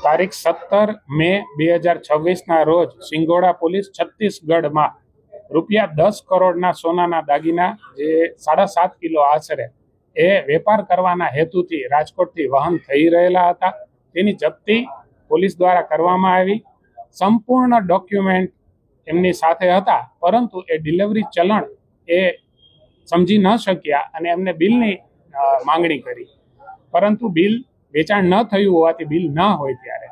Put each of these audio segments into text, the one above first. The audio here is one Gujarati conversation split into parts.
તારીખ 17 મે 2026ના રોજ સિંગોડા પોલીસ છત્તીસગઢમાં ₹10 કરોડના સોનાના દાગીના જે 7.5 કિલો આશરે એ વેપાર કરવાના હેતુથી રાજકોટથી વહન થઈ રહેલા હતા તેની જપ્તી પોલીસ દ્વારા કરવામાં આવી। સંપૂર્ણ ડોક્યુમેન્ટ એમની સાથે હતા, પરંતુ એ ડિલિવરી ચલણ એ સમજી ન શક્યા અને એમને બિલની માંગણી કરી, પરંતુ બિલ વેચાણ ન થયું હોવાથી બિલ ન હોય ત્યારે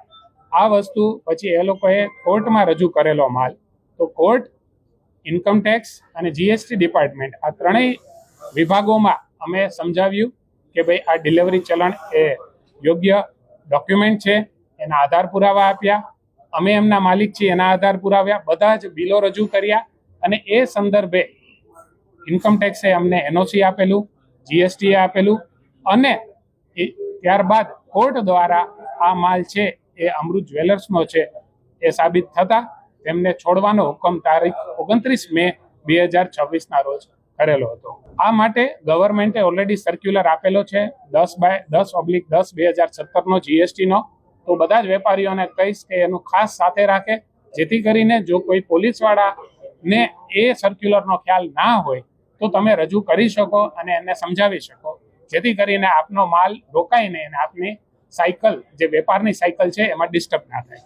આ વસ્તુ પછી એ લોકોએ કોર્ટમાં રજૂ કરેલો માલ, તો કોર્ટ, ઇન્કમટેક્સ અને જીએસટી ડિપાર્ટમેન્ટ આ ત્રણેય વિભાગોમાં અમે સમજાવ્યું કે ભાઈ આ ડિલિવરી ચલણ એ યોગ્ય ડોક્યુમેન્ટ છે, એના આધાર પુરાવા આપ્યા, અમે એમના માલિક છીએ એના આધાર પુરાવ્યા, બધા જ બિલો રજૂ કર્યા અને એ સંદર્ભે ઇન્કમટેક્સે અમને એનઓસી આપેલું, જીએસટી આપેલું અને ત્યારબાદ કોર્ટ દ્વારા આ માલ છે એ અમૃત જ્વેલર્સનો છે એ સાબિત થતા તેમને છોડવાનો હુકમ તારીખ 29 મે 2026ના રોજ કરેલો હતો। આ માટે ગવર્મેન્ટે ઓલરેડી સર્ક્યુલર આપેલો છે 10/10/2017નો જીએસટીનો, તો બધા જ વેપારીઓને કહીશ કે એનું ખાસ સાથે રાખે, જેથી કરીને જો કોઈ પોલીસવાળાને એ સર્ક્યુલરનો ખ્યાલ ના હોય તો તમે રજૂ કરી શકો અને એને સમજાવી શકો, જેથી કરીને આપનો માલ રોકાઈને અને આપની સાયકલ જે વેપારની સાયકલ છે એમાં ડિસ્ટર્બ ના થાય।